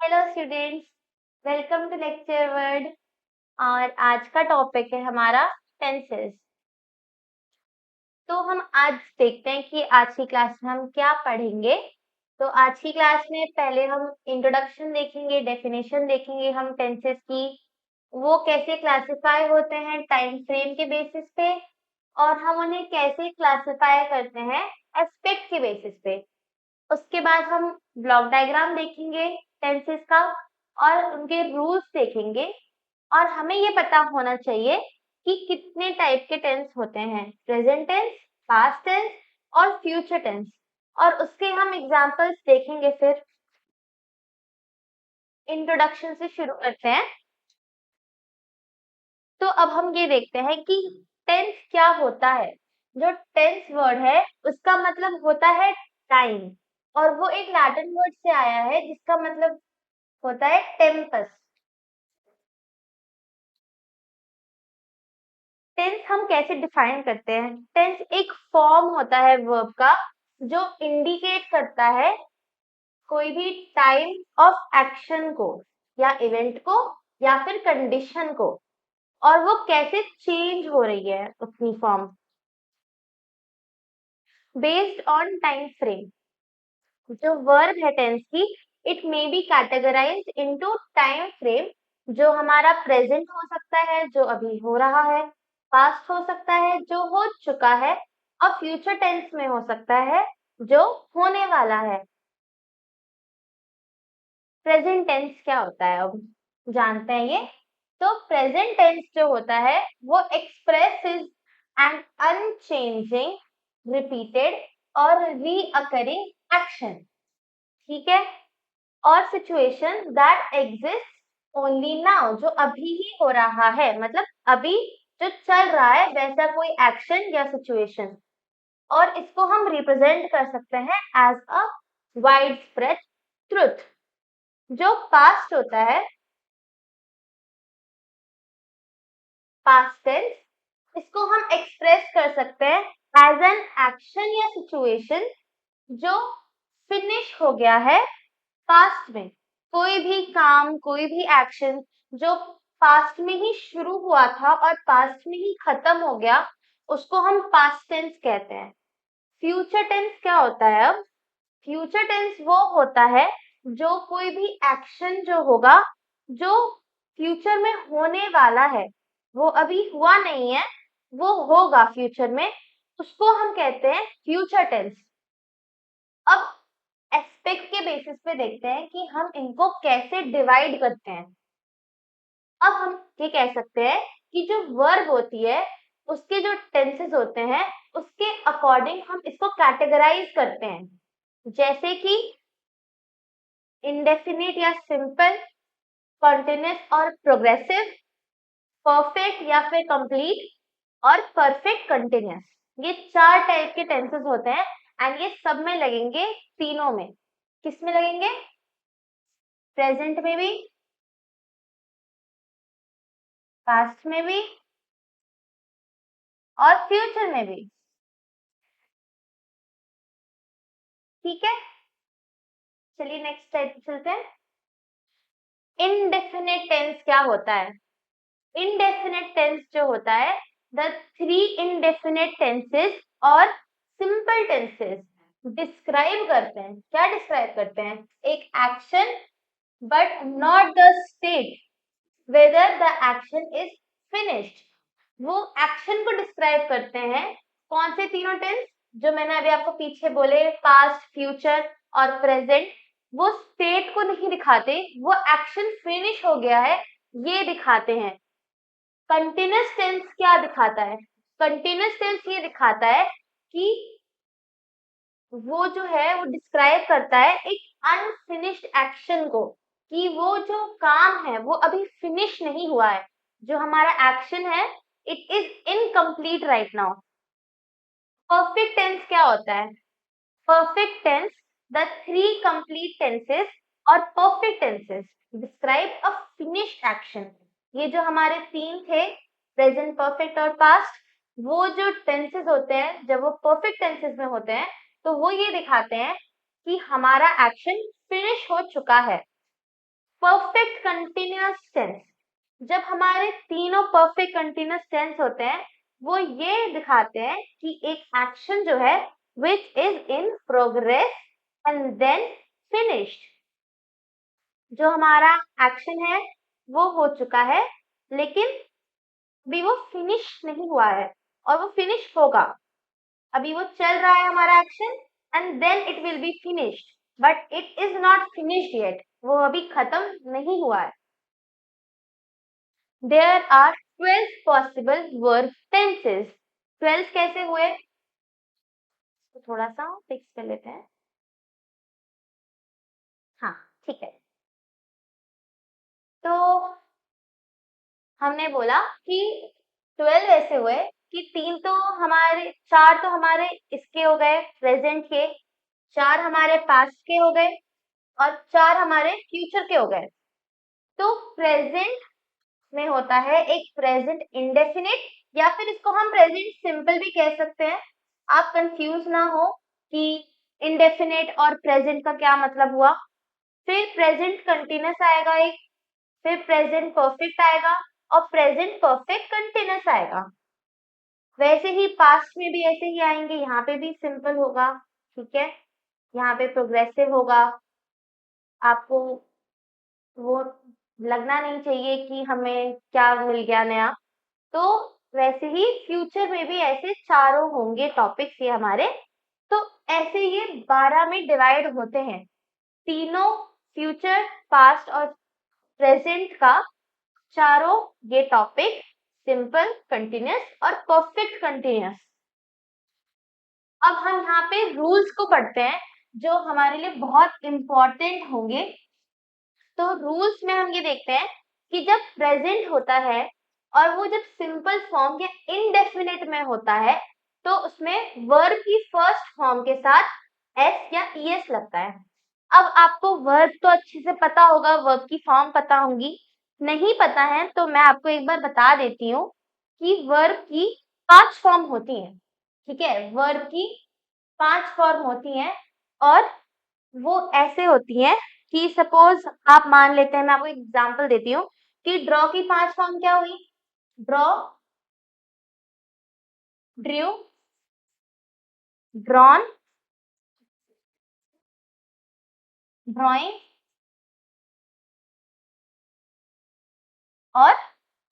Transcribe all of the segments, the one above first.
Hello students, welcome to lecture word. और आज का टॉपिक है हमारा टेंसेस। तो हम आज देखते हैं कि आज की क्लास में हम क्या पढ़ेंगे। तो आज की क्लास में पहले हम इंट्रोडक्शन देखेंगे, डेफिनेशन देखेंगे हम टेंसेस की, वो कैसे क्लासिफाई होते हैं टाइम फ्रेम के बेसिस पे, और हम उन्हें कैसे क्लासिफाई करते हैं एस्पेक्ट के बेसिस पे। उसके बाद हम ब्लॉक डायग्राम देखेंगे टेंसेस का और उनके रूल्स देखेंगे। और हमें ये पता होना चाहिए कि कितने टाइप के टेंस होते हैं, प्रेजेंट टेंस, पास्ट टेंस और फ्यूचर टेंस। और उसके हम एग्जांपल्स देखेंगे। फिर इंट्रोडक्शन से शुरू करते हैं। तो अब हम ये देखते हैं कि टेंस क्या होता है। जो टेंस वर्ड है उसका मतलब होता है टाइम, और वो एक लैटिन वर्ड से आया है जिसका मतलब होता है टेम्पस। टेंस हम कैसे डिफाइन करते हैं? टेंस एक फॉर्म होता है वर्ब का जो इंडिकेट करता है कोई भी टाइम ऑफ एक्शन को या इवेंट को या फिर कंडीशन को, और वो कैसे चेंज हो रही है अपनी form based on time frame. जो वर्ब है टेंस की, it may be categorised into time frame. जो हमारा प्रेजेंट हो सकता है, जो अभी हो रहा है, पास्ट हो सकता है, जो हो चुका है, और फ्यूचर टेंस में हो सकता है, जो होने वाला है। प्रेजेंट टेंस क्या होता है अब जानते हैं ये। तो प्रेजेंट टेंस जो होता है वो एक्सप्रेसेस एन अनचेंजिंग, रिपीटेड और रीअकरिंग एक्शन, ठीक है, और situation that exist only now, जो अभी ही हो रहा है, मतलब अभी जो चल रहा है वैसा कोई एक्शन या सिचुएशन। और इसको हम रिप्रेजेंट कर सकते हैं as a wide spread truth. जो पास्ट होता है, पास्ट टेंस, इसको हम एक्सप्रेस कर सकते हैं एज एन एक्शन या सिचुएशन जो फिनिश हो गया है पास्ट में। कोई भी काम, कोई भी एक्शन जो पास्ट में ही शुरू हुआ था और पास्ट में ही खत्म हो गया, उसको हम पास्ट टेंस कहते हैं। फ्यूचर टेंस क्या होता है अब? फ्यूचर टेंस वो होता है जो कोई भी एक्शन जो होगा, जो फ्यूचर में होने वाला है, वो अभी हुआ नहीं है, वो होगा फ्यूचर में, उसको हम कहते हैं फ्यूचर टेंस। अब एस्पेक्ट के बेसिस पे देखते हैं कि हम इनको कैसे डिवाइड करते हैं। अब हम ये कह सकते हैं कि जो वर्ब होती है उसके जो टेंसेस होते हैं उसके अकॉर्डिंग हम इसको कैटेगराइज करते हैं। जैसे कि इंडेफिनिट या सिंपल, कॉन्टिन्यूअस और प्रोग्रेसिव, परफेक्ट या फिर कंप्लीट, और परफेक्ट कंटिन्यूअस। ये चार टाइप के टेंसेस होते हैं एंड ये सब में लगेंगे, तीनों में। किस में लगेंगे? प्रेजेंट में भी, पास्ट में भी और फ्यूचर में भी, ठीक है। चलिए नेक्स्ट टाइप चलते हैं। इनडेफिनेट टेंस क्या होता है? इनडेफिनेट टेंस जो होता है, द थ्री इनडेफिनेट टेंसेस और सिंपल टेंसेस डिस्क्राइब करते हैं। क्या डिस्क्राइब करते हैं? एक action but not the state whether the action is finished. वो एक्शन को डिस्क्राइब करते हैं। कौन से तीनों टेंस जो मैंने अभी आपको पीछे बोले, पास्ट, फ्यूचर और प्रेजेंट, वो स्टेट को नहीं दिखाते, वो एक्शन फिनिश हो गया है ये दिखाते हैं। कंटिन्यूअस टेंस क्या दिखाता है? कंटिन्यूअस टेंस ये दिखाता है कि वो जो है वो डिस्क्राइब करता है एक अनफिनिश्ड एक्शन को, कि वो जो काम है वो अभी फिनिश नहीं हुआ है, जो हमारा एक्शन है it is incomplete right now. Perfect tense क्या होता है? Perfect tense, the three complete tenses और perfect tenses describe a finished action. ये जो हमारे तीन थे, प्रेजेंट, परफेक्ट और पास्ट, वो जो टेंसेस होते हैं जब वो परफेक्ट टेंसेस में होते हैं तो वो ये दिखाते हैं कि हमारा एक्शन फिनिश हो चुका है। परफेक्ट कंटिन्यूअस टेंस, जब हमारे तीनों परफेक्ट कंटिन्यूअस टेंस होते हैं वो ये दिखाते हैं कि एक एक्शन जो है which is in progress and then finished, जो हमारा एक्शन है वो हो चुका है लेकिन अभी वो फिनिश नहीं हुआ है और वो फिनिश होगा। अभी वो चल रहा है हमारा action and then it will be finished, but it is not finished yet, वो अभी खत्म नहीं हुआ है। There are 12 possible verb tenses. 12 कैसे हुए तो थोड़ा सा फिक्स कर लेते हैं। हाँ ठीक है, तो हमने बोला कि 12 ऐसे हुए कि चार तो हमारे इसके हो गए प्रेजेंट के, चार हमारे पास्ट के हो गए और चार हमारे फ्यूचर के हो गए। तो प्रेजेंट में होता है एक प्रेजेंट इंडेफिनिट या फिर इसको हम प्रेजेंट सिंपल भी कह सकते हैं। आप कंफ्यूज ना हो कि इंडेफिनिट और प्रेजेंट का क्या मतलब हुआ। फिर प्रेजेंट कंटिन्यूअस आएगा एक, फिर प्रेजेंट परफेक्ट आएगा और प्रेजेंट परफेक्ट कंटिन्यूअस आएगा। वैसे ही पास्ट में भी ऐसे ही आएंगे, यहाँ पे भी सिंपल होगा, ठीक है, यहाँ पे प्रोग्रेसिव होगा। आपको वो लगना नहीं चाहिए कि हमें क्या मिल गया नया। तो वैसे ही फ्यूचर में भी ऐसे चारों होंगे टॉपिक्स ये हमारे। तो ऐसे ये 12 में डिवाइड होते हैं, तीनों फ्यूचर पास्ट और प्रेजेंट का, चारों ये टॉपिक सिंपल कंटिन्यूअस और परफेक्ट कंटिन्यूअस। अब हम यहाँ पे रूल्स को पढ़ते हैं जो हमारे लिए बहुत इंपॉर्टेंट होंगे। तो रूल्स में हम ये देखते हैं कि जब प्रेजेंट होता है और वो जब सिंपल फॉर्म या इनडेफिनिट में होता है तो उसमें वर्ब की फर्स्ट फॉर्म के साथ एस या ईएस लगता है। अब आपको वर्ब तो अच्छे से पता होगा, वर्ब की फॉर्म पता होंगी, नहीं पता है तो मैं आपको एक बार बता देती हूँ कि वर्ब की 5 फॉर्म होती हैं, ठीक है, वर्ब की 5 फॉर्म होती हैं और वो ऐसे होती हैं कि सपोज आप मान लेते हैं, मैं आपको एग्जांपल देती हूँ कि ड्रॉ की 5 फॉर्म क्या हुई, ड्रॉ, ड्रू, ड्रॉन, ड्राइंग और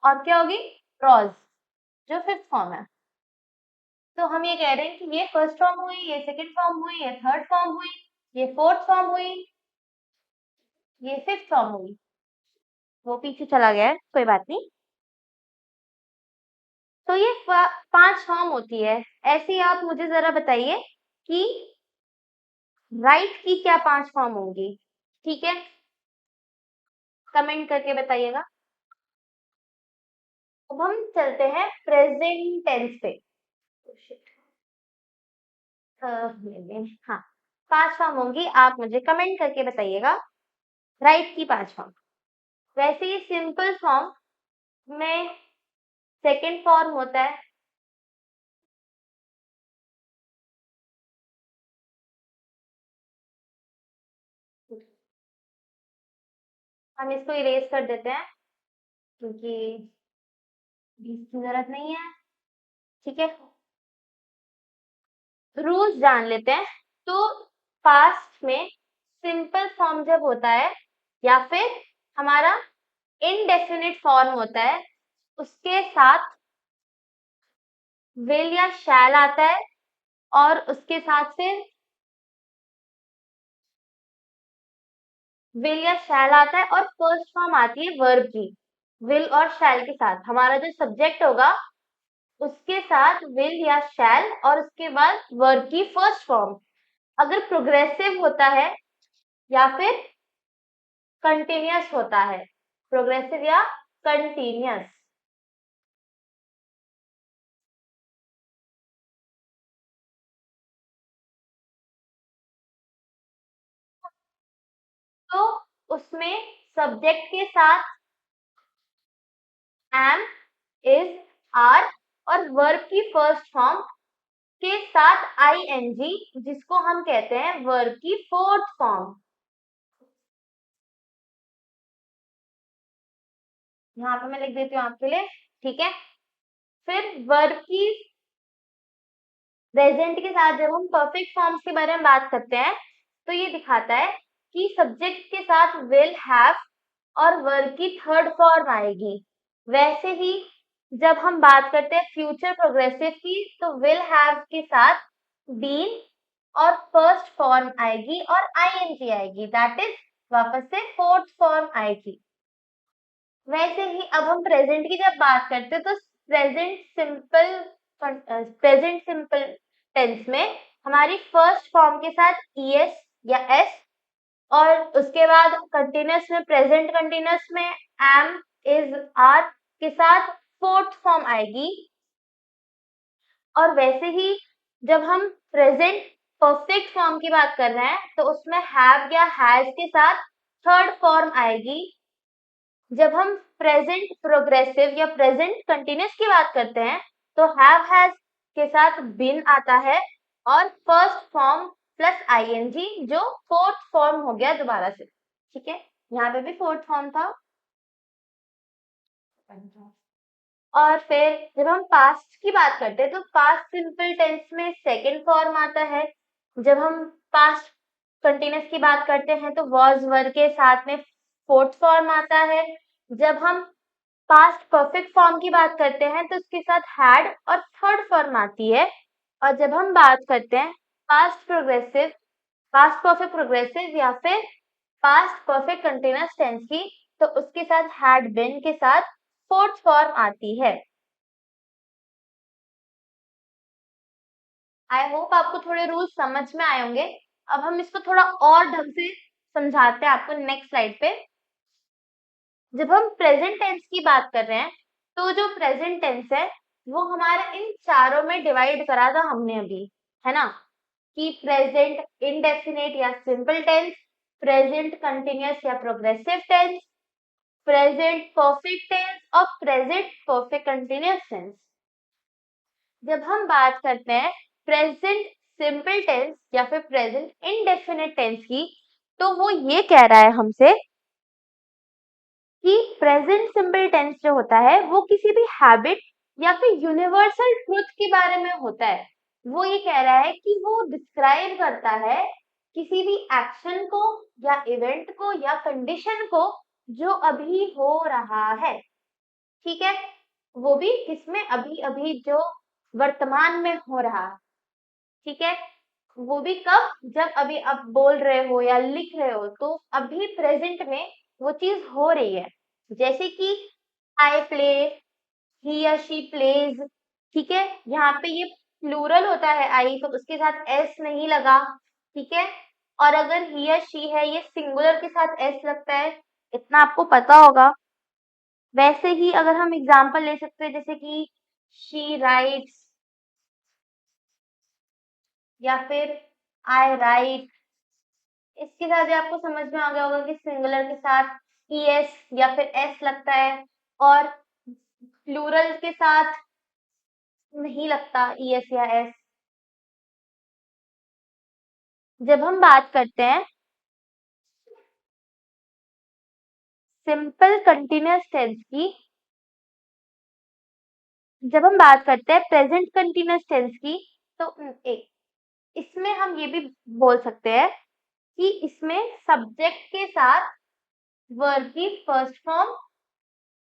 क्या होगी, ड्रॉज, जो फिफ्थ फॉर्म है। तो हम ये कह रहे हैं कि ये फर्स्ट फॉर्म हुई, ये सेकंड फॉर्म हुई, ये थर्ड फॉर्म हुई, ये फोर्थ फॉर्म हुई, ये फिफ्थ फॉर्म हुई। वो पीछे चला गया है, कोई बात नहीं। तो ये 5 फॉर्म होती है। ऐसे ही आप मुझे जरा बताइए कि राइट की क्या 5 फॉर्म होंगी, ठीक है, कमेंट करके बताइएगा। अब हम चलते हैं प्रेजेंट टेंस पे। हाँ, 5 फॉर्म होंगी, आप मुझे कमेंट करके बताइएगा राइट की 5 फॉर्म। वैसे ही सिंपल फॉर्म में सेकंड फॉर्म होता है, हम इसको इरेज कर देते हैं क्योंकि इसकी जरूरत नहीं है, ठीक है। रूल्स जान लेते हैं। तो पास्ट में सिंपल फॉर्म जब होता है या फिर हमारा इनडेफिनिट फॉर्म होता है, उसके साथ विल या शैल आता है और उसके साथ फिर विल या शैल आता है और फर्स्ट फॉर्म आती है वर्ब की। विल और शैल के साथ हमारा जो सब्जेक्ट होगा उसके साथ विल या शैल और उसके बाद वर्ब की फर्स्ट फॉर्म। अगर प्रोग्रेसिव होता है या फिर कंटिन्यूअस होता है, प्रोग्रेसिव या कंटिन्यूअस। तो उसमें सब्जेक्ट के साथ एम, इज, आर और वर्ब की फर्स्ट फॉर्म के साथ आईएनजी, जिसको हम कहते हैं वर्ब की फोर्थ फॉर्म। यहाँ पे मैं लिख देती हूँ आपके लिए, ठीक है। फिर वर्ब की प्रेजेंट के साथ जब हम परफेक्ट फॉर्म्स के बारे में बात करते हैं तो ये दिखाता है कि सब्जेक्ट के साथ विल, हैव और वर्ब की थर्ड फॉर्म आएगी। वैसे ही जब हम बात करते हैं फ्यूचर प्रोग्रेसिव की तो विल, हैव के साथ बीन और फर्स्ट फॉर्म आएगी और आईएनजी आएगी, दैट इज वापस से फोर्थ फॉर्म आएगी। वैसे ही अब हम प्रेजेंट की जब बात करते हैं तो प्रेजेंट सिंपल टेंस में हमारी फर्स्ट फॉर्म के साथ ईएस या एस, और उसके बाद कंटिन्यूअस में, प्रेजेंट कंटिन्यूअस में एम, इज, आर के साथ फोर्थ फॉर्म आएगी। और वैसे ही जब हम प्रेजेंट परफेक्ट फॉर्म की बात कर रहे हैं तो उसमें हैव या हैज के साथ थर्ड फॉर्म आएगी। जब हम प्रेजेंट प्रोग्रेसिव या प्रेजेंट कंटिन्यूअस की बात करते हैं तो हैव, हैज के साथ बीन आता है और फर्स्ट फॉर्म प्लस आईएनजी जो फोर्थ फॉर्म हो गया दोबारा से, ठीक है। यहाँ पे भी फोर्थ फॉर्म था। और फिर जब हम पास्ट की बात करते हैं तो पास्ट सिंपल टेंस में सेकंड फॉर्म आता है। जब हम पास्ट कंटिन्यूअस की बात करते हैं तो वॉज, वर के साथ में फोर्थ फॉर्म आता है। जब हम पास्ट परफेक्ट फॉर्म की बात करते हैं तो उसके साथ हैड और थर्ड फॉर्म आती है। और जब हम बात करते हैं past progressive, past perfect progressive या फिर पास्ट परफेक्ट कंटिन्यूअस टेंस की तो उसके साथ हैड बीन के साथ फोर्थ फॉर्म आती है। आई होप आपको थोड़े रूल्स समझ में आए होंगे। अब हम इसको थोड़ा और ढंग से समझाते हैं आपको नेक्स्ट स्लाइड पे। जब हम प्रेजेंट टेंस की बात कर रहे हैं तो जो प्रेजेंट टेंस है वो हमारा इन चारों में डिवाइड करा था हमने अभी, है ना, कि प्रेजेंट इंडेफिनिट या सिंपल टेंस, प्रेजेंट कंटिन्यूअस या progressive tense, present perfect tense और प्रेजेंट परफेक्ट कंटिन्यूअस टेंस। जब हम बात करते हैं प्रेजेंट सिंपल टेंस या फिर प्रेजेंट इंडेफिनिट टेंस की तो वो ये कह रहा है हमसे कि प्रेजेंट सिंपल टेंस जो होता है वो किसी भी हैबिट या फिर यूनिवर्सल ट्रुथ के बारे में होता है। वो ये कह रहा है कि वो डिस्क्राइब करता है किसी भी एक्शन को या इवेंट को या कंडीशन को जो अभी हो रहा है, ठीक है। वो भी किसमें, अभी अभी जो वर्तमान में हो रहा, ठीक है। वो भी कब, जब अभी आप बोल रहे हो या लिख रहे हो तो अभी प्रेजेंट में वो चीज हो रही है। जैसे कि आई प्ले, ही या शी प्लेज, ठीक है। यहाँ पे ये प्लूरल होता है आई तो उसके साथ एस नहीं लगा, ठीक है। और अगर ही या शी है ये सिंगुलर के साथ एस लगता है, इतना आपको पता होगा। वैसे ही अगर हम एग्जांपल ले सकते हैं जैसे कि शी राइट्स या फिर आई राइट, इसके साथ ही आपको समझ में आ गया होगा कि सिंगुलर के साथ ईएस या फिर एस लगता है और प्लूरल के साथ नहीं लगता ईएस या एस। जब हम बात करते हैं सिंपल कंटिन्यूअस टेंस की, जब हम बात करते हैं प्रेजेंट कंटिन्यूअस टेंस की तो एक इसमें हम ये भी बोल सकते हैं कि इसमें सब्जेक्ट के साथ वर्ब की फर्स्ट फॉर्म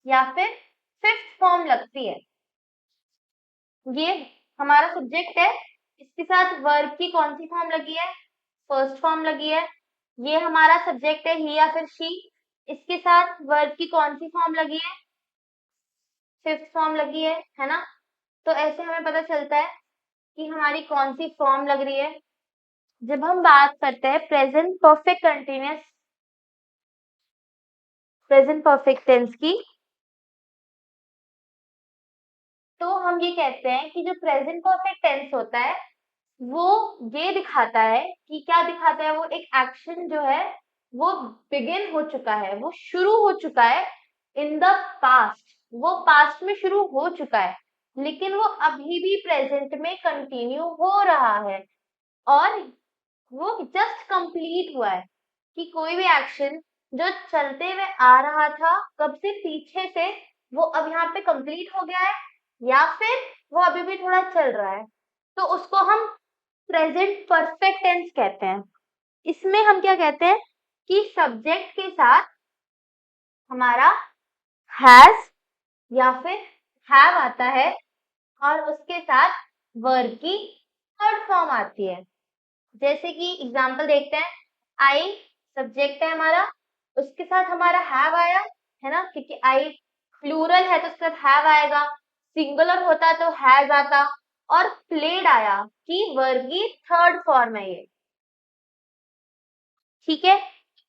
या फिर फिफ्थ फॉर्म लगती है। ये हमारा सब्जेक्ट है, इसके साथ वर्ब की कौन सी फॉर्म लगी है, फर्स्ट फॉर्म लगी है। ये हमारा सब्जेक्ट है ही या फिर शी, इसके साथ वर्ब की कौन सी फॉर्म लगी है, फिफ्थ फॉर्म लगी है ना। तो ऐसे हमें पता चलता है कि हमारी कौन सी फॉर्म लग रही है। जब हम बात करते हैं present perfect continuous, present perfect tense की तो हम ये कहते हैं कि जो प्रेजेंट परफेक्ट टेंस होता है वो ये दिखाता है कि क्या दिखाता है, वो एक एक्शन जो है वो बिगिन हो चुका है, वो शुरू हो चुका है इन द पास्ट, वो पास्ट में शुरू हो चुका है लेकिन वो अभी भी प्रेजेंट में कंटिन्यू हो रहा है और वो जस्ट कंप्लीट हुआ है। कि कोई भी एक्शन जो चलते हुए आ रहा था कब से, पीछे से, वो अब यहाँ पे कंप्लीट हो गया है या फिर वो अभी भी थोड़ा चल रहा है, तो उसको हम प्रेजेंट परफेक्ट टेंस कहते हैं। इसमें हम क्या कहते हैं कि सब्जेक्ट के साथ हमारा हैज या फिर हैव आता है और उसके साथ वर्ब की थर्ड फॉर्म आती है। जैसे कि एग्जांपल देखते हैं, आई सब्जेक्ट है हमारा, उसके साथ हमारा हैव आया है ना, क्योंकि आई प्लूरल है तो उसके साथ हैव आएगा, सिंगुलर होता तो हैज आता, और प्लेड आया कि वर्ब की थर्ड फॉर्म है ये। ठीक है,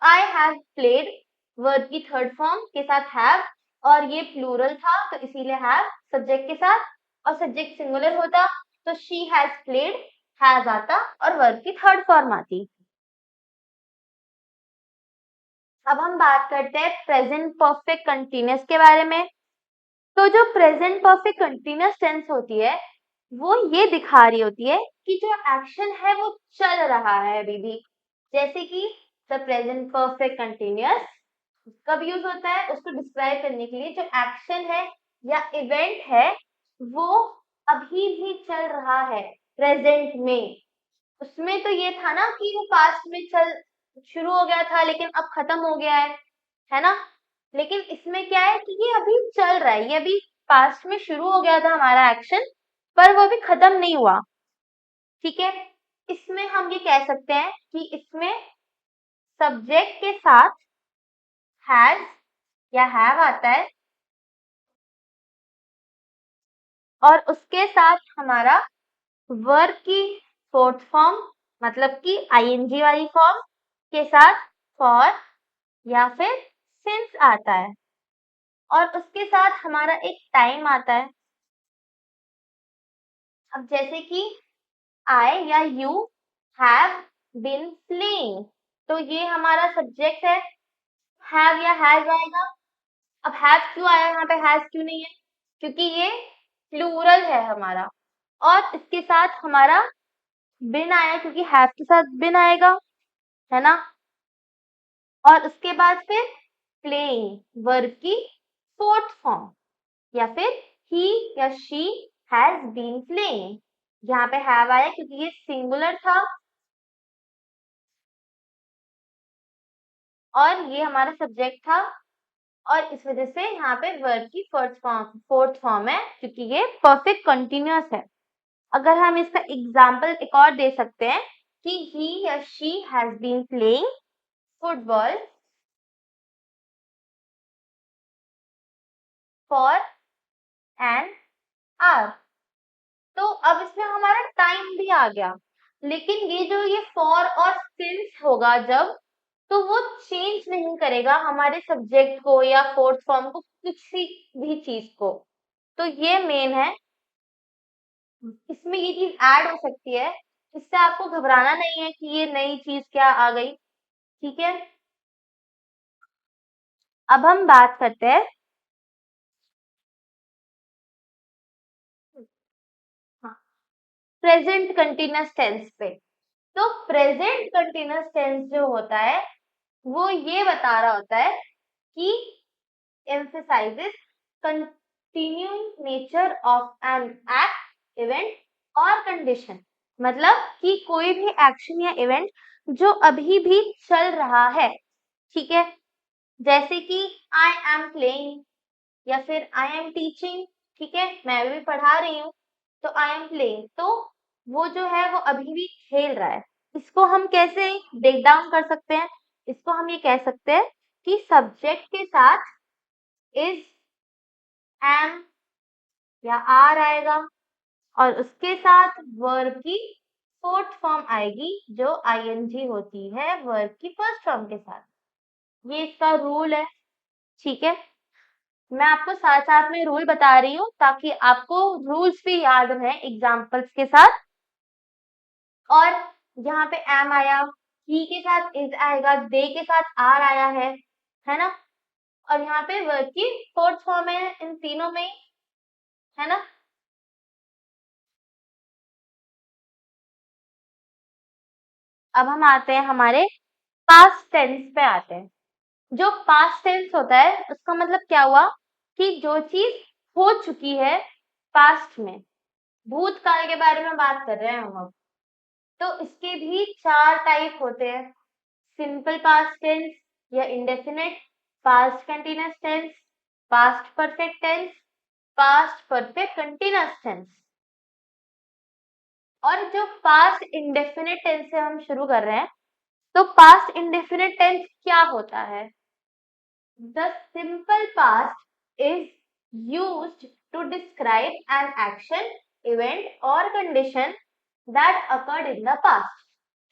आई हैव प्लेड वर्ब की थर्ड फॉर्म के साथ हैव, और ये प्लूरल था तो इसीलिए हैव सब्जेक्ट के साथ, और सब्जेक्ट सिंगुलर होता तो शी हैज प्लेड, हैज आता और वर्ब की थर्ड फॉर्म आती। अब हम बात करते हैं प्रेजेंट परफेक्ट कंटिन्यूअस के बारे में। तो जो प्रेजेंट परफेक्ट कंटिन्यूअस टेंस होती है वो ये दिखा रही होती है कि जो एक्शन है वो चल रहा है अभी भी। जैसे कि द प्रेजेंट परफेक्ट कंटिन्यूअस कब यूज होता है, उसको डिस्क्राइब करने के लिए जो एक्शन है या इवेंट है वो अभी भी चल रहा है प्रेजेंट में। उसमें तो ये था ना कि वो पास्ट में चल शुरू हो गया था लेकिन अब खत्म हो गया है ना। लेकिन इसमें क्या है कि ये अभी चल रहा है, ये अभी पास्ट में शुरू हो गया था हमारा एक्शन, पर वो अभी खत्म नहीं हुआ। ठीक है, इसमें हम ये कह सकते हैं कि इसमें सब्जेक्ट के साथ हैज या हैव आता है और उसके साथ हमारा वर्ब की फोर्थ फॉर्म मतलब कि आईएनजी वाली फॉर्म के साथ फॉर या फिर सिंस आता है, और उसके साथ हमारा एक टाइम आता है। अब जैसे कि आई या यू हैव बीन प्लेइंग, तो ये हमारा सब्जेक्ट है, हैव या हैज आएगा। अब हैव क्यों आया यहाँ पे, हैज क्यों नहीं है, क्योंकि ये प्लूरल है हमारा, और इसके साथ हमारा बिन आया क्योंकि हैव के साथ बिन आएगा, है ना। और उसके बाद फिर प्लेइंग वर्ब की फोर्थ फॉर्म, या फिर ही या शी हैज बीन प्लेइंग, यहाँ पे हैव आया क्योंकि ये सिंगुलर था और ये हमारा सब्जेक्ट था, और इस वजह से यहाँ पे वर्ब की फोर्थ फॉर्म है क्योंकि ये परफेक्ट कंटिन्यूअस है। अगर हम इसका एग्जाम्पल एक और दे सकते हैं कि ही या she has been playing football for an hour, तो अब इसमें हमारा टाइम भी आ गया, लेकिन ये जो ये फॉर और सिंस होगा जब, तो वो चेंज नहीं करेगा हमारे सब्जेक्ट को या फोर्थ फॉर्म को, किसी भी चीज को। तो ये मेन है, इसमें ये चीज ऐड हो सकती है, इससे आपको घबराना नहीं है कि ये नई चीज क्या आ गई। ठीक है, अब हम बात करते हैं प्रेजेंट कंटिन्यूअस टेंस पे। तो प्रेजेंट कंटिन्यूअस टेंस जो होता है वो ये बता रहा होता है कि emphasizes continuing nature of an act, event और condition, मतलब कि कोई भी एक्शन या इवेंट जो अभी भी चल रहा है। ठीक है, जैसे कि आई एम प्लेइंग या फिर आई एम टीचिंग। ठीक है, मैं भी पढ़ा रही हूँ, तो आई एम प्लेइंग, तो वो जो है वो अभी भी खेल रहा है। इसको हम कैसे ब्रेक डाउन कर सकते हैं, इसको हम ये कह सकते हैं कि सब्जेक्ट के साथ इज, एम या आर आएगा, और उसके साथ वर्ब की फोर्थ फॉर्म आएगी जो आईएनजी होती है वर्ब की फर्स्ट फॉर्म के साथ। ये इसका रूल है। ठीक है, मैं आपको साथ साथ में रूल बता रही हूँ ताकि आपको रूल्स भी याद रहे एग्जाम्पल्स के साथ। और यहाँ पे एम आया, ही के साथ इज आएगा, दे के साथ आर आया है ना, और यहाँ पे वर्ब की फोर्थ फॉर्म है इन तीनों में, है ना। अब हम आते हैं हमारे पास्ट टेंस पे आते हैं। जो पास्ट टेंस होता है उसका मतलब क्या हुआ कि जो चीज हो चुकी है पास्ट में, भूतकाल के बारे में बात कर रहे हैं हम अब। तो इसके भी 4 टाइप होते हैं, सिंपल पास्ट टेंस या indefinite, past continuous tense, past perfect tense, past perfect continuous tense. और जो पास्ट इंडेफिनिट टेंस से हम शुरू कर रहे हैं, तो पास्ट इंडेफिनिट टेंस क्या होता है? The simple past is used to describe an action, event or condition that occurred in the past.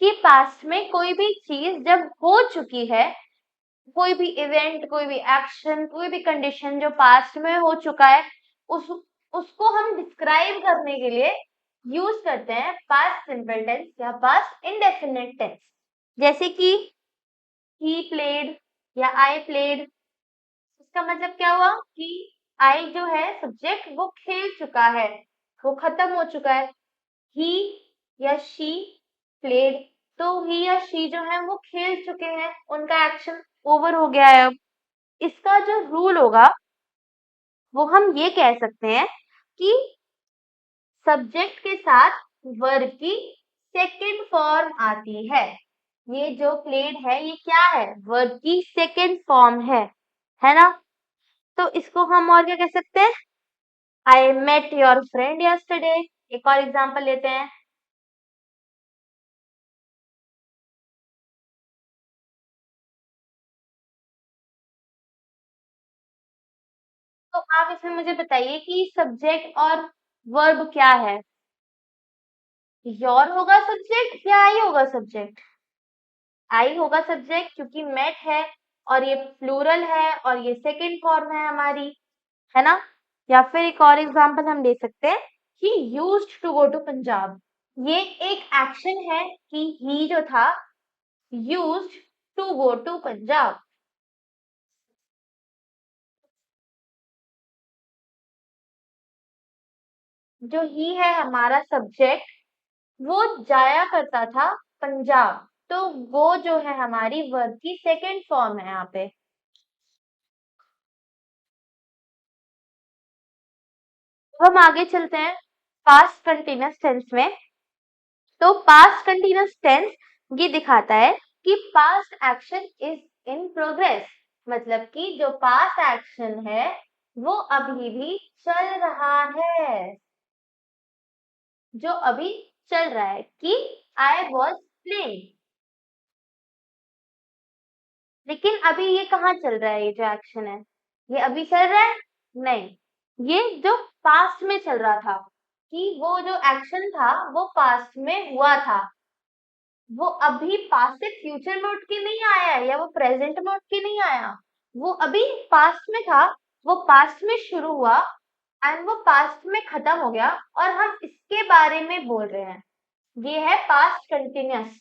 कि पास्ट में कोई भी चीज जब हो चुकी है, कोई भी इवेंट, कोई भी एक्शन, कोई भी कंडीशन जो पास्ट में हो चुका है, उसको हम डिस्क्राइब करने के लिए यूज करते हैं पास्ट सिंपल टेंस या पास्ट इंडेफिनिट टेंस। जैसे कि he played या I played, इसका मतलब क्या हुआ कि आई जो है सब्जेक्ट वो खेल चुका है, वो खत्म हो चुका है। ही या शी प्लेड, तो ही या शी जो है वो खेल चुके हैं, उनका एक्शन ओवर हो गया है। अब इसका जो रूल होगा वो हम ये कह सकते हैं कि सब्जेक्ट के साथ वर्ब की सेकेंड फॉर्म आती है। ये जो प्लेड है ये क्या है? वर्ब की सेकेंड फॉर्म है ना? तो इसको हम और क्या कह सकते हैं? I met your friend yesterday. एक और एग्जांपल लेते हैं। तो आप इसमें मुझे बताइए कि सब्जेक्ट और वर्ब क्या है? योर होगा सब्जेक्ट या आई होगा सब्जेक्ट? आई होगा सब्जेक्ट क्योंकि मेट है और ये प्लूरल है और ये सेकंड फॉर्म है हमारी, है ना? या फिर एक और एग्जांपल हम ले सकते हैं कि used to go to Punjab. ये एक एक्शन है कि ही जो था used to go to Punjab. जो ही है हमारा सब्जेक्ट, वो जाया करता था पंजाब, तो वो जो है हमारी वर्ब की सेकंड फॉर्म है यहाँ पे। तो हम आगे चलते हैं पास्ट कंटीन्यूअस टेंस में। तो पास्ट कंटीन्यूअस टेंस ये दिखाता है कि past action is in progress, मतलब कि जो पास्ट एक्शन है वो अभी भी चल रहा है, जो अभी चल रहा है। कि आई वॉज प्लेइंग, लेकिन अभी ये कहाँ चल रहा है? ये जो एक्शन है ये अभी चल रहा है? नहीं, ये जो पास्ट में चल रहा था, कि वो जो एक्शन था वो पास्ट में हुआ था, वो अभी पास्ट से फ्यूचर में उठ के नहीं आया है या वो प्रेजेंट में उठ के नहीं आया, वो अभी पास्ट में था, वो पास्ट में शुरू हुआ एंड वो पास्ट में खत्म हो गया और हम इसके बारे में बोल रहे हैं। ये है पास्ट कंटिन्यूअस।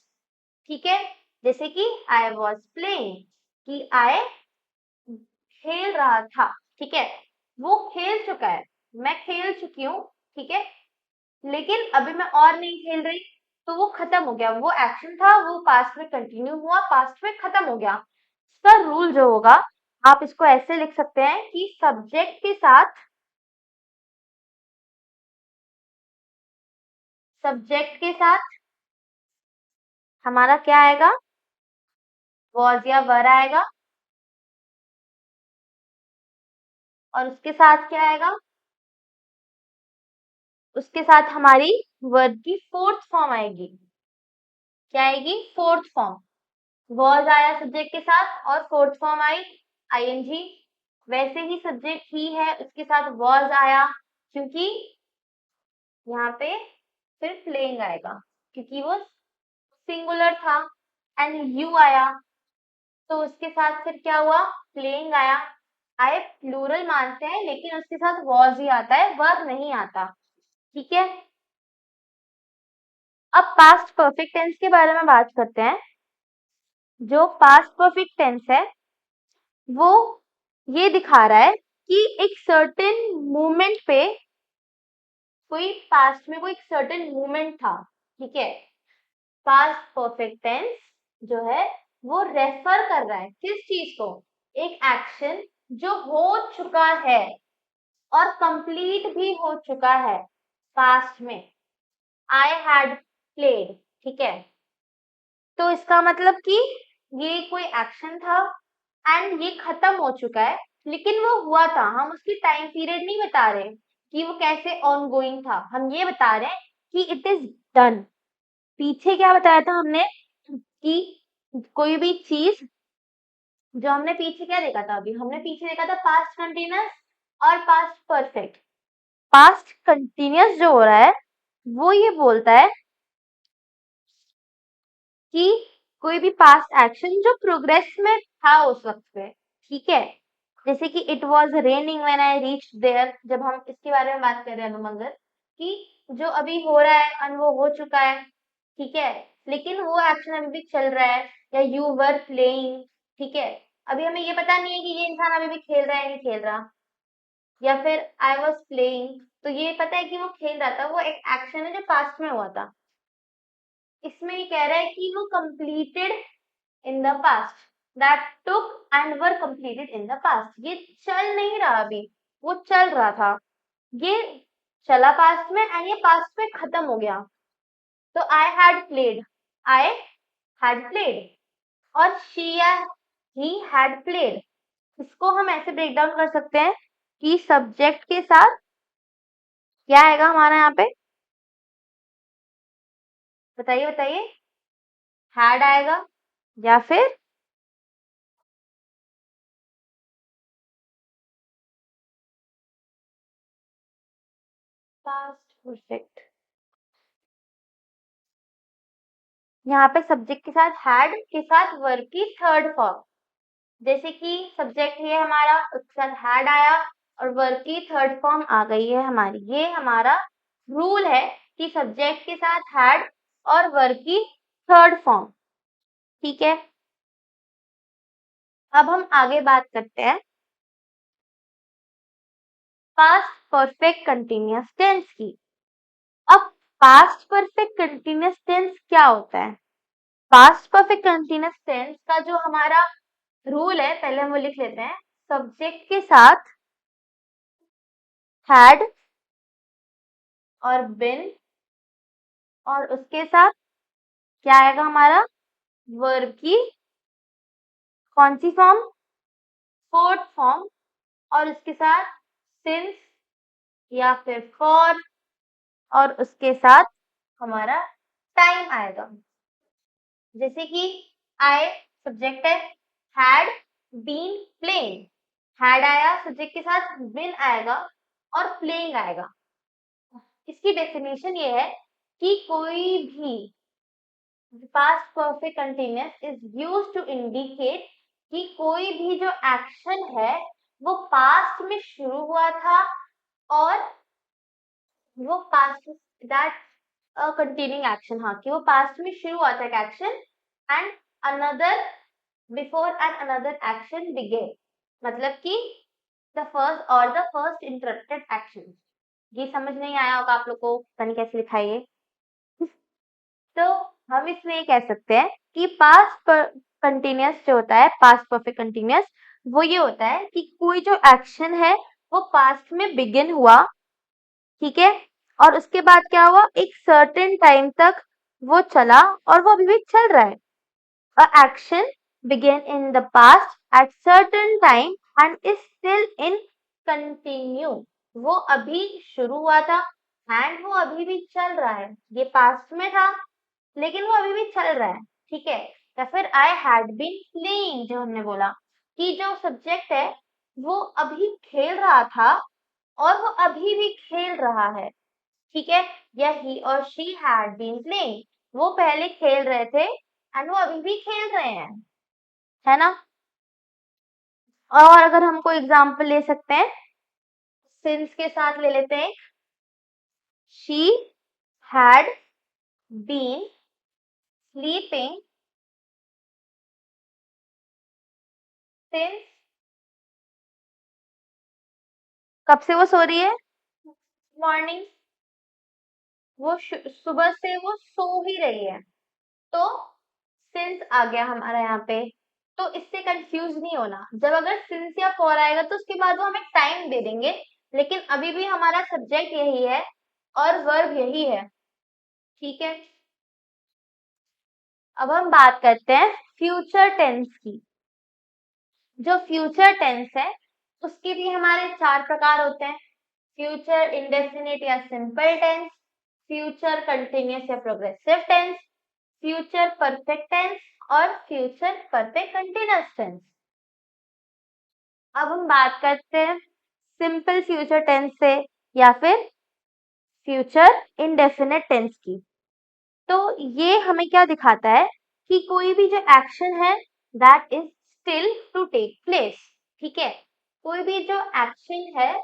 ठीक है, जैसे कि आई वॉज प्लेइंग, कि आई खेल रहा था। ठीक है, वो खेल चुका है, मैं खेल चुकी हूँ। ठीक है, लेकिन अभी मैं और नहीं खेल रही, तो वो खत्म हो गया। वो एक्शन था, वो पास्ट में कंटिन्यू हुआ, पास्ट में खत्म हो गया। इसका रूल जो होगा, आप इसको ऐसे लिख सकते हैं कि सब्जेक्ट के साथ हमारा क्या आएगा? वॉज या वर आएगा, और उसके साथ क्या आएगा? उसके साथ हमारी वर्ब की फोर्थ फॉर्म आएगी। क्या आएगी? Fourth form. वॉज आया सब्जेक्ट के साथ और फोर्थ फॉर्म आई आईएनजी। वैसे ही सब्जेक्ट ही है, उसके साथ वॉज आया, क्योंकि यहाँ पे फिर प्लेइंग आएगा क्योंकि वो सिंगुलर था। एंड यू आया, तो उसके साथ फिर क्या हुआ? प्लेइंग आया। आए प्लूरल मानते हैं लेकिन उसके साथ वॉज ही आता है, वर्ब नहीं आता। ठीक है, अब पास्ट परफेक्ट टेंस के बारे में बात करते हैं। जो पास्ट परफेक्ट टेंस है वो ये दिखा रहा है कि एक सर्टेन मोमेंट पे, कोई पास्ट में कोई सर्टेन मोमेंट था। ठीक है, पास्ट परफेक्ट टेंस जो है वो रेफर कर रहा है किस चीज को? एक एक्शन जो हो चुका है और कंप्लीट भी हो चुका है पास्ट में। आई हैड प्लेड, ठीक है। तो इसका मतलब कि ये कोई एक्शन था एंड ये खत्म हो चुका है, लेकिन वो हुआ था। हम उसकी टाइम पीरियड नहीं बता रहे कि वो कैसे ऑन गोइंग था, हम ये बता रहे हैं कि इट इज डन। पीछे क्या बताया था हमने कि कोई भी चीज, जो हमने पीछे क्या देखा था, अभी हमने पीछे देखा था पास्ट कंटिन्यूअस और पास्ट परफेक्ट। पास्ट कंटिन्यूअस जो हो रहा है वो ये बोलता है कि कोई भी पास्ट एक्शन जो प्रोग्रेस में था उस वक्त पे, ठीक है। जैसे कि it was raining when I reached there, जब हम इसके बारे में बात कर रहे हैं अनुमंगल, कि जो अभी हो रहा है और वो हो चुका है, ठीक है, लेकिन वो एक्शन अभी भी चल रहा है। या यू वर प्लेइंग, ठीक है, अभी हमें ये पता नहीं है कि ये इंसान अभी भी खेल रहा है नहीं खेल रहा। या फिर आई वॉज प्लेइंग, तो ये पता है कि वो खेल रहा था, वो एक एक्शन है जो पास्ट में हुआ था। इसमें ये कह रहा है कि वो completed in the past, that took and were completed in the past. ये चल नहीं रहा अभी, वो चल रहा था, ये चला पास्ट में एंड ये पास्ट में खत्म हो गया। तो I had played, I had played, और शी या ही हैड प्लेड। इसको हम ऐसे ब्रेक डाउन कर सकते हैं कि सब्जेक्ट के साथ क्या आएगा हमारा यहाँ पे, बताइए बताइए। हैड आएगा या फिर पास्ट परफेक्ट। यहाँ पे सब्जेक्ट के साथ हैड के साथ वर्ब की थर्ड फॉर्म, जैसे कि सब्जेक्ट है हमारा, उसके साथ हैड आया और वर्ब की थर्ड फॉर्म आ गई है हमारी। ये हमारा रूल है कि सब्जेक्ट के साथ हैड और वर्ब की थर्ड फॉर्म, ठीक है। अब हम आगे बात करते हैं पास्ट परफेक्ट कंटिन्यूअस टेंस की। अब पास्ट परफेक्ट कंटिन्यूअस टेंस क्या होता है? पास्ट परफेक्ट कंटिन्यूअस टेंस का जो हमारा रूल है, पहले हम वो लिख लेते हैं। सब्जेक्ट के साथ हैड और बिन, और उसके साथ क्या आएगा हमारा, वर्ब की कौन सी फॉर्म, फोर्थ फॉर्म, और उसके साथ सिंस या फिर फॉर, और उसके साथ हमारा टाइम आएगा। जैसे कि आई सब्जेक्ट है, हैड बीन प्लेइंग, हैड आया, सब्जेक्ट के साथ बिन आएगा और प्लेइंग आएगा। इसकी डेफिनेशन ये है कि कोई भी past perfect continuous is used to indicate कि कोई भी जो एक्शन है वो पास्ट में शुरू हुआ था और वो पास्ट, दैट कंटिन्यूइंग एक्शन, हाँ, कि वो पास्ट में शुरू हुआ था एक action and another before and another action began, मतलब कि द फर्स्ट और द फर्स्ट इंटरप्टेड एक्शन। ये समझ नहीं आया होगा आप लोग को, पता नहीं कैसे लिखा है ये। तो हम इसमें ये कह सकते हैं कि पास्ट कंटिन्यूअस जो होता है, पास्ट परफेक्ट कंटिन्यूअस, वो ये होता है कि कोई जो एक्शन है वो पास्ट में बिगिन हुआ, ठीक है, और उसके बाद क्या हुआ, एक सर्टेन टाइम तक वो चला और वो अभी भी चल रहा है। A action began in the past at certain time and is still in continue. वो अभी शुरू हुआ था एंड वो अभी भी चल रहा है। ये पास्ट में था लेकिन वो अभी भी चल रहा है, ठीक है। या फिर आई हैड बीन प्लेइंग, जो हमने बोला कि जो सब्जेक्ट है वो अभी खेल रहा था और वो अभी भी खेल रहा है, ठीक है। या ही और शी हैड बीन प्लेइंग, वो पहले खेल रहे थे एंड वो अभी भी खेल रहे हैं, है ना। और अगर हम कोई एग्जांपल ले सकते हैं, सिंस के साथ ले लेते हैं, she had been sleeping since, कब से वो सो रही है, मॉर्निंग, वो सुबह से वो सो ही रही है। तो सिंस आ गया हमारा यहाँ पे, तो इससे कंफ्यूज नहीं होना। जब अगर सिंस या फॉर आएगा तो उसके बाद वो हमें टाइम दे देंगे, लेकिन अभी भी हमारा सब्जेक्ट यही है और वर्ब यही है। ठीक है, अब हम बात करते हैं फ्यूचर टेंस की। जो फ्यूचर टेंस है उसके भी हमारे 4 प्रकार होते हैं। फ्यूचर इंडेफिनिट या सिंपल टेंस, फ्यूचर कंटिन्यूअस या progressive tense, future perfect tense और फ्यूचर परफेक्ट कंटिन्यूअस टेंस। अब हम बात करते हैं सिंपल फ्यूचर टेंस से या फिर फ्यूचर इंडेफिनिट टेंस की। तो ये हमें क्या दिखाता है कि कोई भी जो एक्शन है that is still to take place. ठीक है, कोई भी जो एक्शन है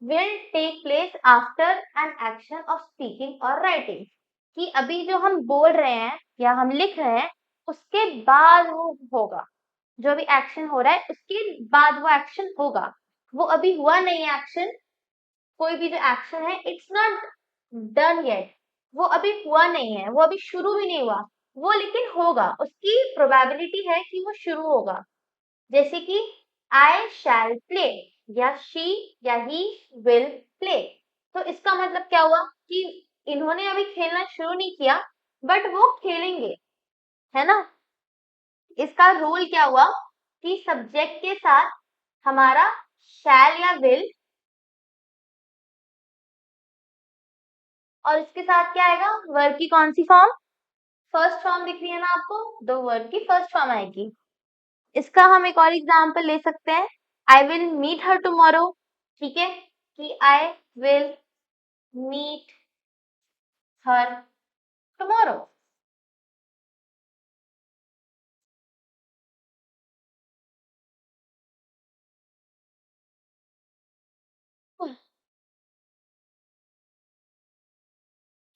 will take place after an action of speaking or writing, कि अभी जो हम बोल रहे हैं या हम लिख रहे हैं उसके बाद वो होगा। जो भी एक्शन हो रहा है उसके बाद वो एक्शन होगा। वो अभी हुआ नहीं है एक्शन, कोई भी जो एक्शन है इट्स नॉट डन येट, वो अभी हुआ नहीं है, वो अभी शुरू भी नहीं हुआ, वो लेकिन होगा, उसकी प्रोबेबिलिटी है कि वो शुरू होगा। जैसे कि आई शैल प्ले या शी या ही विल प्ले। तो इसका मतलब क्या हुआ कि इन्होंने अभी खेलना शुरू नहीं किया बट वो खेलेंगे, है ना। इसका रूल क्या हुआ कि सब्जेक्ट के साथ हमारा शैल या विल और इसके साथ क्या आएगा, वर्ब की कौन सी फॉर्म, फर्स्ट फॉर्म दिख रही है ना आपको, दो वर्ब की फर्स्ट फॉर्म आएगी। इसका हम एक और एग्जांपल ले सकते हैं, I will meet her tomorrow. ठीक है, कि I will meet her tomorrow.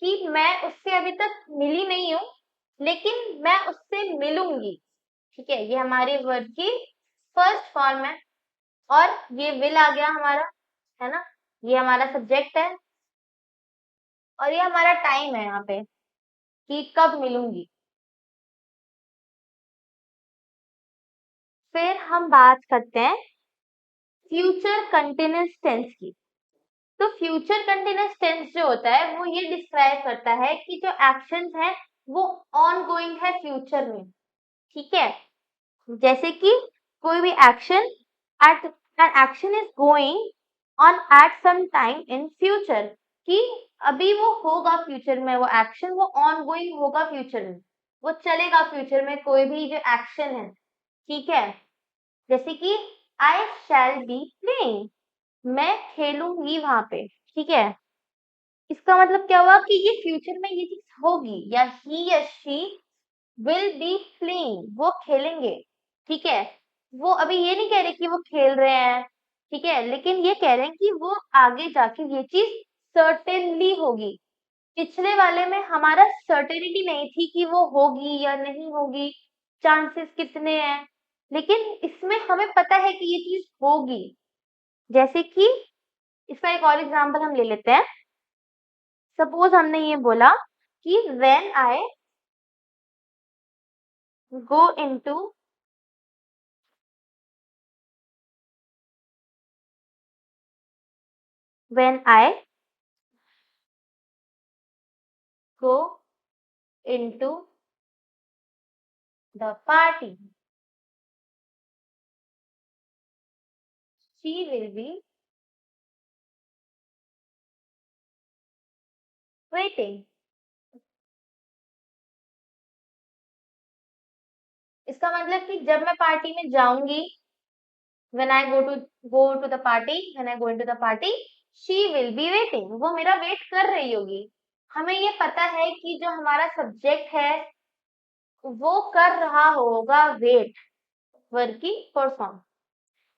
कि मैं उससे अभी तक मिली नहीं हूँ लेकिन मैं उससे मिलूंगी। ठीक है, ये हमारे वर्ब की फर्स्ट फॉर्म है और ये विल आ गया हमारा, है ना, ये हमारा सब्जेक्ट है और ये हमारा टाइम है यहाँ पे कि कब मिलूंगी। फिर हम बात करते हैं फ्यूचर कंटिन्यूअस टेंस की। तो फ्यूचर कंटिन्यूअस टेंस जो होता है वो ये डिस्क्राइब करता है कि जो एक्शंस है वो ऑन गोइंग है फ्यूचर में। ठीक है, जैसे कि कोई भी action at an action is going on at some time in future, कि अभी वो होगा फ्यूचर में, वो एक्शन वो ऑन गोइंग होगा फ्यूचर में, वो चलेगा फ्यूचर में कोई भी जो एक्शन है। ठीक है, जैसे कि आई शैल बी प्लेइंग, मैं खेलूंगी वहां पे। ठीक है, इसका मतलब क्या हुआ कि ये फ्यूचर में ये चीज होगी, या ही या शी विल बी प्लेइंग, वो खेलेंगे। ठीक है, वो अभी ये नहीं कह रहे कि वो खेल रहे हैं, ठीक है, लेकिन ये कह रहे हैं कि वो आगे जाके ये चीज सर्टेनली होगी। पिछले वाले में हमारा सर्टेनिटी नहीं थी कि वो होगी या नहीं होगी, चांसेस कितने हैं, लेकिन इसमें हमें पता है कि ये चीज होगी। जैसे कि इसका एक और एग्जांपल हम ले लेते हैं। सपोज हमने ये बोला कि when I go into when I go into the party she will be waiting. इसका मतलब कि जब मैं पार्टी में जाऊंगी, when I go to the party, when I go into the party, she will be waiting, वो मेरा wait कर रही होगी। हमें ये पता है कि जो हमारा सब्जेक्ट है वो कर रहा होगा वेट, वर्ब की परफॉर्म।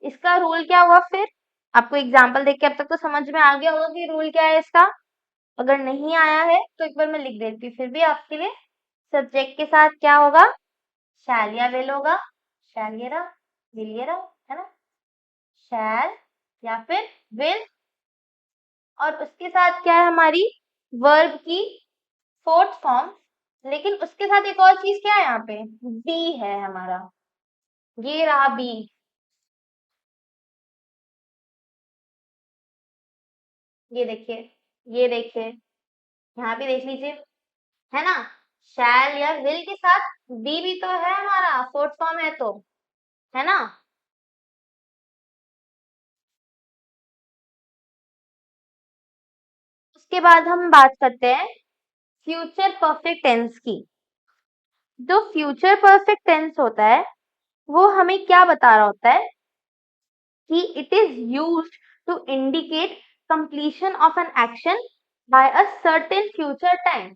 इसका रूल क्या हुआ फिर, आपको एग्जाम्पल देख के अब तक तो समझ में आ गया होगा कि रूल क्या है इसका। अगर नहीं आया है तो एक बार मैं लिख देती हूँ फिर भी आपके लिए। सब्जेक्ट के साथ क्या होगा, शैल या विल होगा, शैल ये रहा, विल ये रहा, है ना, शैल या फिर विल, और उसके साथ क्या है हमारी वर्ब की फोर्थ फॉर्म लेकिन उसके साथ एक और चीज क्या है यहाँ पे, बी है हमारा, ये रहा बी। ये देखिए, यहाँ पे देख लीजिए, है ना, शैल या विल के साथ बी भी तो है हमारा, फोर्थ फॉर्म है तो, है ना। उसके बाद हम बात करते हैं फ्यूचर परफेक्ट टेंस की। जो फ्यूचर परफेक्ट टेंस होता है वो हमें क्या बता रहा होता है कि it is used to indicate completion of an action by a certain future time.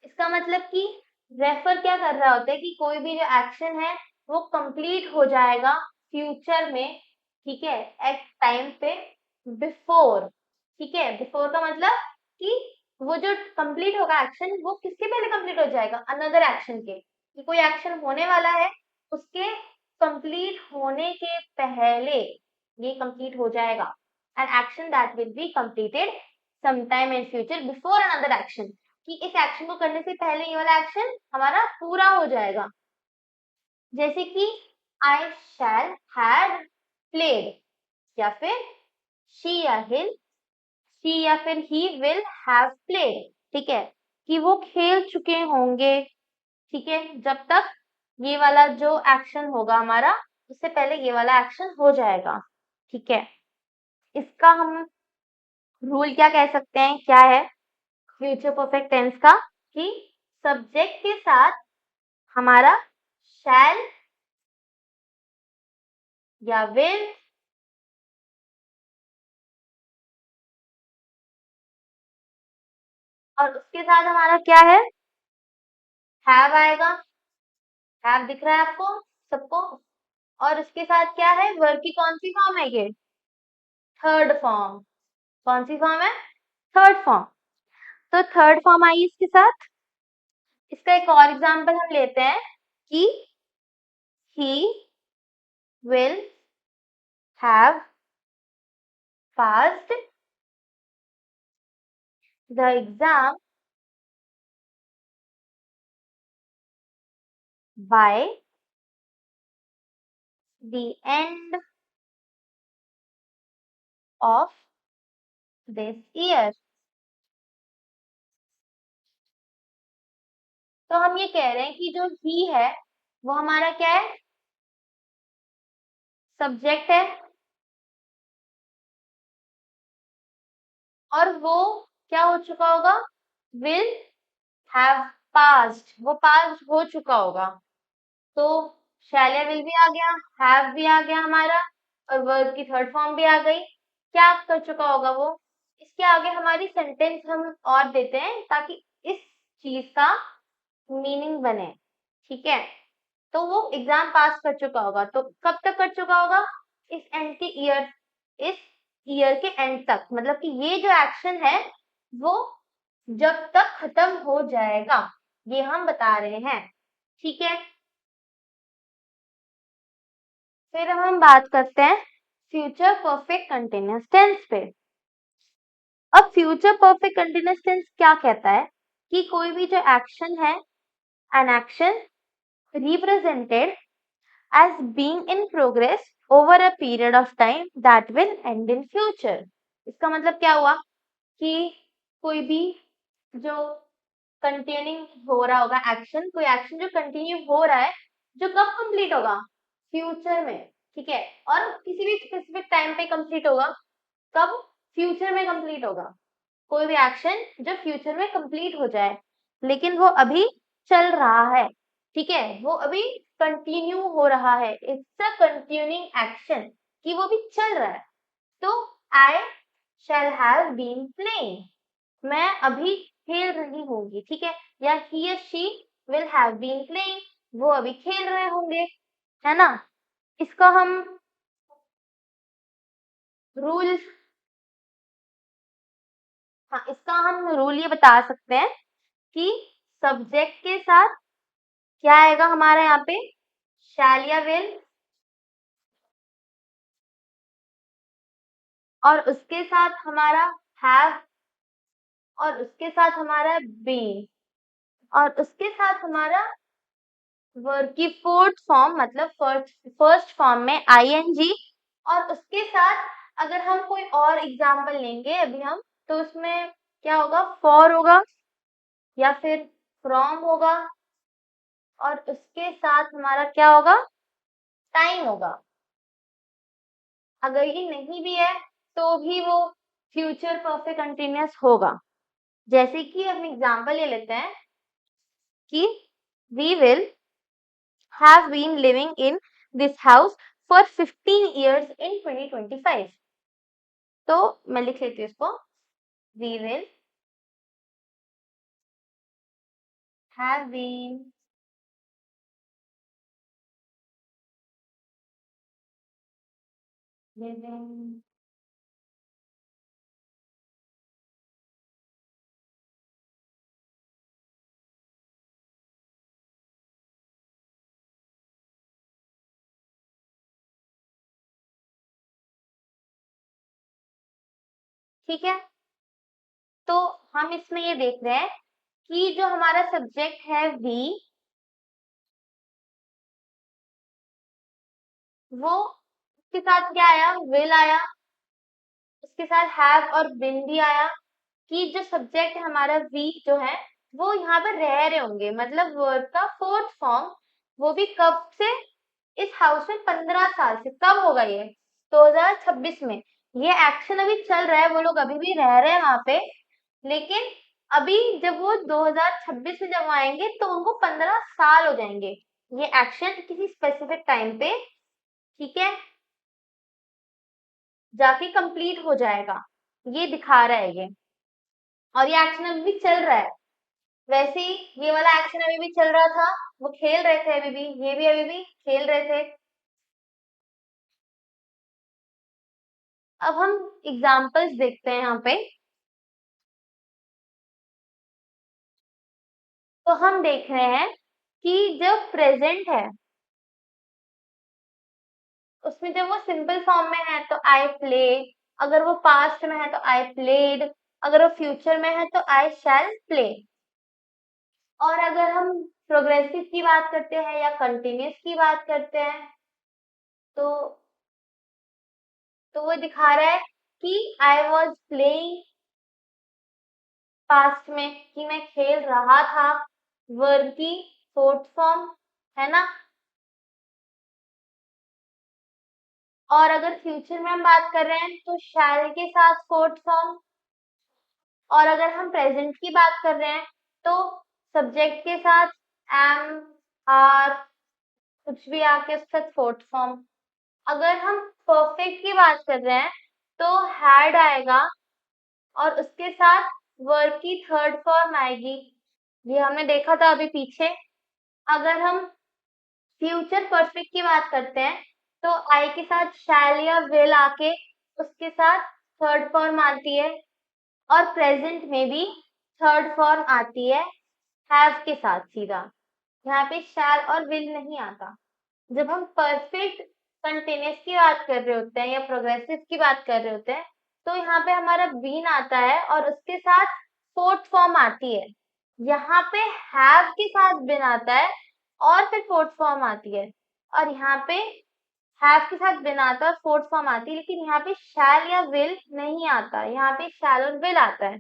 इसका मतलब कि रेफर क्या कर रहा होता है कि कोई भी जो एक्शन है वो कंप्लीट हो जाएगा फ्यूचर में, ठीक है, एक टाइम पे बिफोर। ठीक है, बिफोर का मतलब कि वो जो कंप्लीट होगा एक्शन वो किसके पहले कंप्लीट हो जाएगा, अनदर एक्शन के, कि कोई एक्शन होने वाला है उसके कंप्लीट होने के पहले ये कंप्लीट हो जाएगा। An action that will be completed sometime in future before another action, कि इस एक्शन को करने से पहले ये वाला एक्शन हमारा पूरा हो जाएगा। जैसे कि आई शैल हैव प्लेड, या फिर शी या हिल, शी या फिर ही विल हैव प्लेड, ठीक है, कि वो खेल चुके होंगे, ठीक है, जब तक ये वाला जो एक्शन होगा हमारा उससे पहले ये वाला एक्शन हो जाएगा, ठीक है। इसका हम रूल क्या कह सकते हैं, क्या है फ्यूचर परफेक्ट टेंस का, कि सब्जेक्ट के साथ हमारा शैल या विल और उसके साथ हमारा क्या है, हैव आएगा। हैव दिख रहा है आपको सबको, और उसके साथ क्या है, वर्ब की कौन सी फॉर्म है ये, थर्ड फॉर्म। कौन सी फॉर्म है, थर्ड फॉर्म। तो थर्ड फॉर्म आई इसके साथ। इसका एक और एग्जांपल हम लेते हैं कि he will have passed the exam by the end of this year। तो हम ये कह रहे हैं कि जो ही है वो हमारा क्या है, सब्जेक्ट है, और वो क्या हो चुका होगा, विल हैव पास्ड, वो पास हो चुका होगा। तो शैल या विल भी आ गया, हैव भी आ गया हमारा, और वर्ब की थर्ड फॉर्म भी आ गई। क्या कर चुका होगा वो, इसके आगे हमारी सेंटेंस हम और देते हैं ताकि इस चीज का मीनिंग बने, ठीक है। तो वो एग्जाम पास कर चुका होगा, तो कब तक कर चुका होगा, इस एंड के ईयर, इस ईयर के एंड तक, मतलब कि ये जो एक्शन है वो जब तक खत्म हो जाएगा, ये हम बता रहे हैं, ठीक है। फिर हम बात करते हैं फ्यूचर परफेक्ट कंटिन्यूअस टेंस पे। अब फ्यूचर परफेक्ट कंटिन्यूअस टेंस क्या कहता है कि कोई भी जो एक्शन है, an action represented as being in progress over a period of time that will end in future। इसका मतलब क्या हुआ कि कोई भी जो कंटिन्यू हो रहा होगा एक्शन, कोई एक्शन जो कंटिन्यू हो रहा है जो कब कंप्लीट होगा, फ्यूचर में, ठीक है, और किसी भी स्पेसिफिक टाइम पे कंप्लीट होगा, कब, फ्यूचर में कंप्लीट होगा। कोई भी एक्शन जो फ्यूचर में कंप्लीट हो जाए लेकिन वो अभी चल रहा है, ठीक है, वो अभी कंटिन्यू हो रहा है, इट्स अ कंटिन्यूइंग एक्शन, कि वो भी चल रहा है। तो I shall have been playing, मैं अभी खेल रही होंगी, ठीक है, या he or she will have been playing, वो अभी खेल रहे होंगे, है ना। इसका हम रूल, हाँ, इसका हम रूल ये बता सकते हैं कि सब्जेक्ट के साथ क्या आएगा हमारा यहाँ पे, शैल या विल, और उसके साथ हमारा हैव, और उसके साथ हमारा बी, और उसके साथ हमारा वर्ब की फोर्थ फॉर्म मतलब फर्स्ट फॉर्म में आईएनजी, और उसके साथ अगर हम कोई और एग्जाम्पल लेंगे अभी हम, तो उसमें क्या होगा, फॉर होगा या फिर फ्रॉम होगा, और उसके साथ हमारा क्या होगा, टाइम होगा। अगर ये नहीं भी है तो भी वो फ्यूचर परफेक्ट कंटिन्यूअस होगा। जैसे कि हम एग्जाम्पल ले लेते हैं कि we will have been living in this house for 15 years in 2025। तो मैं लिख लेती हूँ इसको, we will have been living ठीक है। तो हम इसमें ये देख रहे हैं कि जो हमारा सब्जेक्ट है वी, वो उसके साथ क्या आया, विल आया, उसके साथ हैव और बिन भी आया, कि जो सब्जेक्ट है हमारा वी जो है वो यहाँ पर रह रहे होंगे, मतलब वर्ब का फोर्थ फॉर्म, वो भी कब से, इस हाउस में 15 साल से। कब होगा ये, 2026 में। ये एक्शन अभी चल रहा है, वो लोग अभी भी रह रहे हैं वहां पे, लेकिन अभी जब वो 2026 में जब आएंगे तो उनको 15 साल हो जाएंगे। ये एक्शन किसी स्पेसिफिक टाइम पे, ठीक है, जाके कंप्लीट हो जाएगा, ये दिखा रहा है ये। और ये एक्शन अभी भी चल रहा है। वैसे ही ये वाला एक्शन अभी भी चल रहा था, वो खेल रहे थे अभी भी, ये भी अभी भी खेल रहे थे। अब हम एग्जाम्पल्स देखते हैं यहाँ पे। तो हम देख रहे हैं कि जो प्रेजेंट है उसमें जब वो सिंपल फॉर्म में है तो आई प्ले, अगर वो पास्ट में है तो आई प्लेड, अगर वो फ्यूचर में है तो आई शैल प्ले। और अगर हम प्रोग्रेसिव की बात करते हैं या कंटिन्यूस की बात करते हैं, तो वो दिखा रहा है कि आई वॉज प्लेइंग, पास्ट में कि मैं खेल रहा था, वर्ब की फोर्थ फॉर्म, है ना। और अगर फ्यूचर में हम बात कर रहे हैं तो शैल के साथ फोर्थ फॉर्म, और अगर हम प्रेजेंट की बात कर रहे हैं तो सब्जेक्ट के साथ एम, आर, कुछ भी आके उसके साथ फोर्थ फॉर्म। अगर हम परफेक्ट की बात कर रहे हैं तो हैड आएगा और उसके साथ वर्ब की थर्ड फॉर्म आएगी, ये हमने देखा था अभी पीछे। अगर हम फ्यूचर परफेक्ट की बात करते हैं तो आई के साथ शैल या विल आके उसके साथ थर्ड फॉर्म आती है, और प्रेजेंट में भी थर्ड फॉर्म आती है हैव के साथ सीधा। यहाँ पे शैल और विल नहीं आता। जब हम परफेक्ट कंटिन्यूस की बात कर रहे होते हैं या प्रोग्रेसिव की बात कर रहे होते हैं तो यहाँ पे हमारा बीन आता है और उसके साथ फोर्थ फॉर्म आती है। यहाँ पे हैव के साथ बिन आता है और फिर फोर्थ फॉर्म आती है, और यहाँ पे हैव के साथ बिन आता है और फोर्थ फॉर्म आती है, लेकिन यहाँ पे शैल या विल नहीं आता, यहाँ पे शैल और विल आता है।